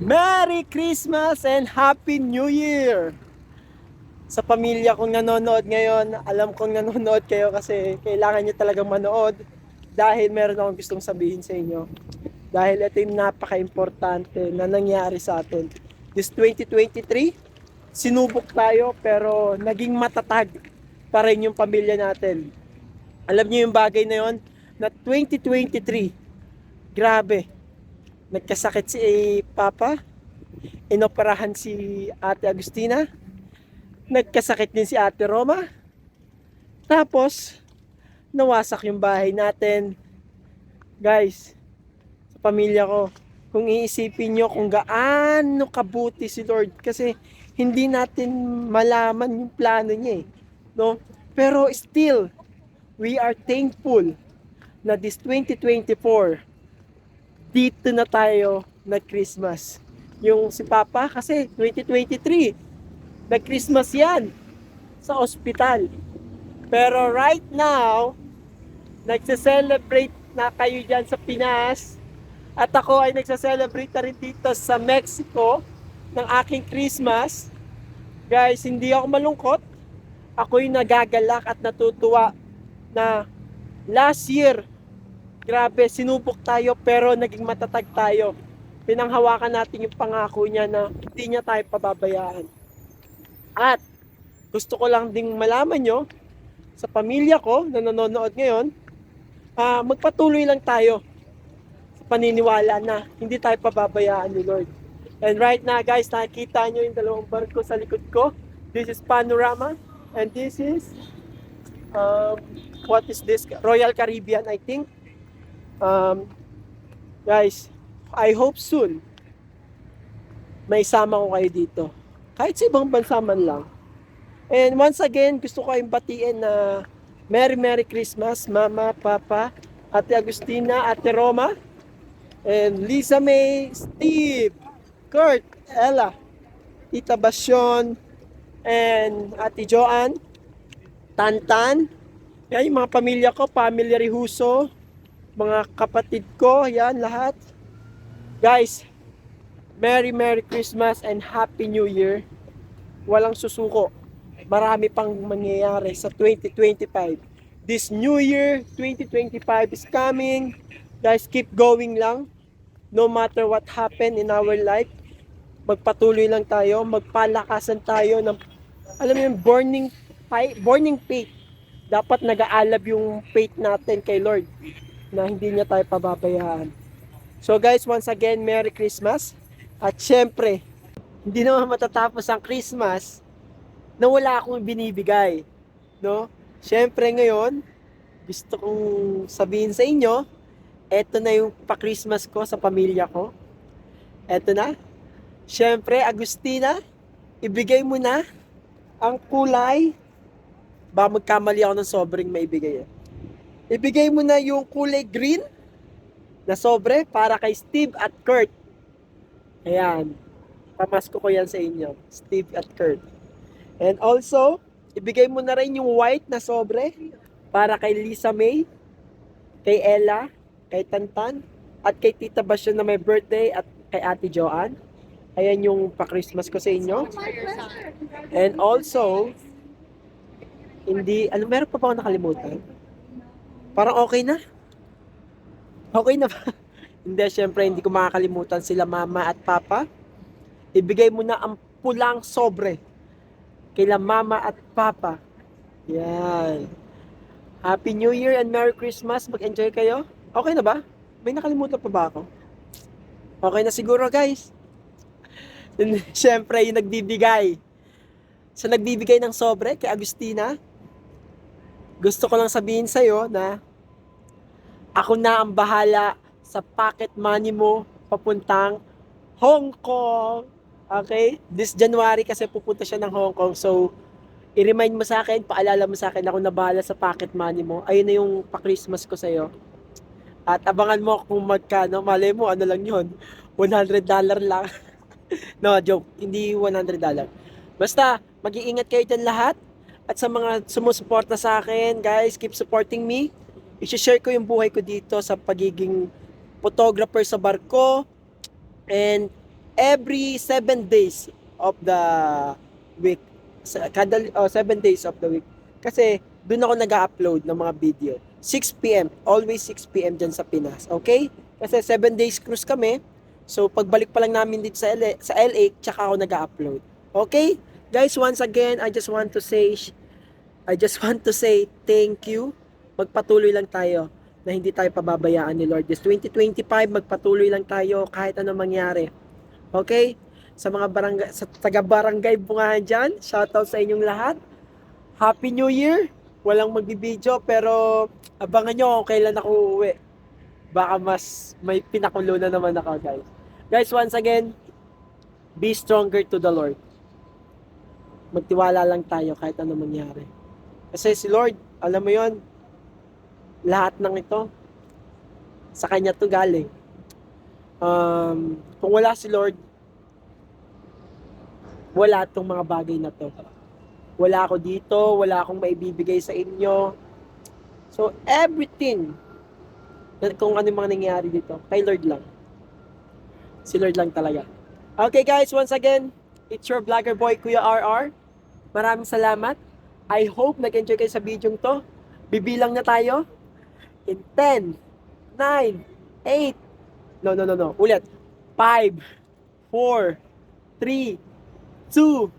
Merry Christmas and Happy New Year! Sa pamilya kong nanonood ngayon, alam kong nanonood kayo kasi kailangan nyo talagang manood dahil meron akong gustong sabihin sa inyo. Dahil ito yung napaka-importante na nangyari sa atin. This 2023, sinubok tayo pero naging matatag pa rin yung pamilya natin. Alam niyo yung bagay na yon na 2023, grabe, nagkasakit si Papa, inoperahan si Ate Agustina, nagkasakit din si Ate Roma, tapos nawasak yung bahay natin. Guys, sa pamilya ko, kung iisipin nyo kung gaano kabuti si Lord, kasi hindi natin malaman yung plano niya no? Pero still, we are thankful na this 2024, dito na tayo nag-Christmas. Yung si Papa kasi 2023, nag-Christmas yan sa ospital. Pero right now, nagse-celebrate na kayo dyan sa Pinas at ako ay nagse-celebrate na rin dito sa Mexico ng aking Christmas. Guys, hindi ako malungkot. Ako'y nagagalak at natutuwa na last year, grabe, sinubok tayo pero naging matatag tayo. Pinanghawakan natin yung pangako niya na hindi niya tayo pababayaan. At gusto ko lang ding malaman nyo, sa pamilya ko na nanonood ngayon, magpatuloy lang tayo sa paniniwala na hindi tayo pababayaan ni Lord. And right now guys, nakikita nyo yung dalawang barko sa likod ko. This is Panorama and this is what is this? Royal Caribbean, I think. Guys, I hope soon may sama ko kayo dito. Kahit sa ibang bansa man lang. And once again, gusto ko kayong batiin na Merry Christmas, Mama, Papa, Ate Agustina, Ate Roma, and Lisa May, Steve, Kurt, Ella, Tita Basyon, and Ate Joanne, Tantan. Yan yung mga pamilya ko, Family Rihuso, mga kapatid ko, yan lahat. Guys, Merry Christmas and Happy New Year. Walang susuko. Marami pang mangyayari sa 2025. This New Year 2025 is coming. Guys, keep going lang. No matter what happen in our life, magpatuloy lang tayo, magpalakasan tayo ng, alam mo yung burning faith. Dapat nag-aalab yung faith natin kay Lord na hindi niya tayo pababayaan. So guys, once again, Merry Christmas. At syempre, hindi naman matatapos ang Christmas na wala akong binibigay, no? Syempre ngayon, gusto kong sabihin sa inyo, eto na yung pa-Christmas ko sa pamilya ko. Eto na. Syempre, Agustina, ibigay mo na ang kulay. Ba magkamali ako ng sobrang maibigay. Ibigay mo na yung kulay green na sobre para kay Steve at Kurt. Ayan. Pamasko ko yan sa inyo. Steve at Kurt. And also, ibigay mo na rin yung white na sobre para kay Lisa May, kay Ella, kay Tantan, at kay Tita Basyon na may birthday at kay Ate Joanne. Ayan yung pa-Christmas ko sa inyo. And also, meron pa ba ako nakalimutan? Parang okay na. Okay na ba? Hindi, syempre, hindi ko makakalimutan sila Mama at Papa. Ibigay mo na ang pulang sobre kila Mama at Papa. Yan. Happy New Year and Merry Christmas. Mag-enjoy kayo. Okay na ba? May nakalimutan pa ba ako? Okay na siguro, guys. Siyempre, yung nagbibigay. Sa nagbibigay ng sobre kay Agustina, gusto ko lang sabihin sa'yo na ako na ang bahala sa pocket money mo papuntang Hong Kong. Okay? This January kasi pupunta siya ng Hong Kong. So, i-remind mo sa akin, paalala mo sa akin, ako na bahala sa pocket money mo. Ayun na yung pa-Christmas ko sa'yo. At abangan mo kung magkano. Malay mo, ano lang yun? $100 lang. No, joke. Hindi $100. Basta, mag-iingat kayo dyan lahat. At sa mga sumusuporta sa akin, guys, keep supporting me. I-share ko yung buhay ko dito sa pagiging photographer sa barko. And every 7 days of the week. 7 days of the week. Kasi doon ako nag-upload ng mga video. 6 p.m. Always 6 p.m. dyan sa Pinas. Okay? Kasi 7 days cruise kami. So, pagbalik pa lang namin dito sa LA, tsaka ako nag-upload. Okay? Guys, once again, I just want to say thank you. Magpatuloy lang tayo na hindi tayo pababayaan ni Lord. This 2025, magpatuloy lang tayo kahit anong mangyari. Okay? Sa mga barangay, sa taga-barangay Bungahan dyan, shoutout sa inyong lahat. Happy New Year! Walang magbibideo pero abangan nyo kung kailan ako uuwi. Baka mas may pinakulo na naman ako, guys. Guys, once again, be stronger to the Lord. Magtiwala lang tayo kahit ano mangyari. Kasi si Lord, alam mo yon, lahat ng ito, sa Kanya to galing. Kung wala si Lord, wala tong mga bagay na to. Wala ako dito, wala akong maibibigay sa inyo. So, everything, kung ano yung mga nangyayari dito, kay Lord lang. Si Lord lang talaga. Okay guys, once again, it's your vlogger boy, Kuya RR. Maraming salamat. I hope nag-enjoy kayo sa video to. Bibilang na tayo. In 10, 9, 8, no. Ulit. 5, 4, 3, 2,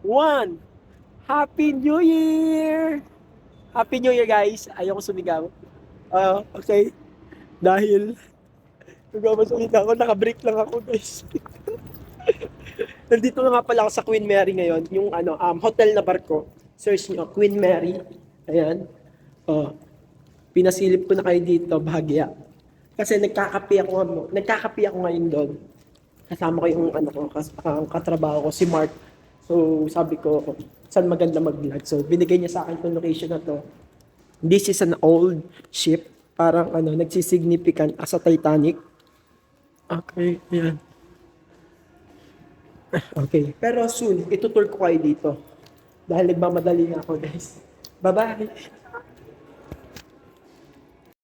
1. Happy New Year! Happy New Year, guys. Ayoko sumigaw. Okay. Dahil nagmamasalita ako, naka-break lang ako, guys. Nandito na nga pala ako sa Queen Mary ngayon, yung hotel na barko. Search nyo, Queen Mary. Ayan. Pinasilip ko na kayo dito, bahagya. Kasi nagkakape ako ngayon doon. Kasama ko yung ang katrabaho ko, si Mark. So, sabi ko, saan maganda mag-vlog. So, binigay niya sa akin yung location na to. This is an old ship. Parang nagsisignificant as a Titanic. Okay, yan. Okay, pero soon, itutur ko kayo dito. Dahil nagmamadali na ako, guys. Bye-bye!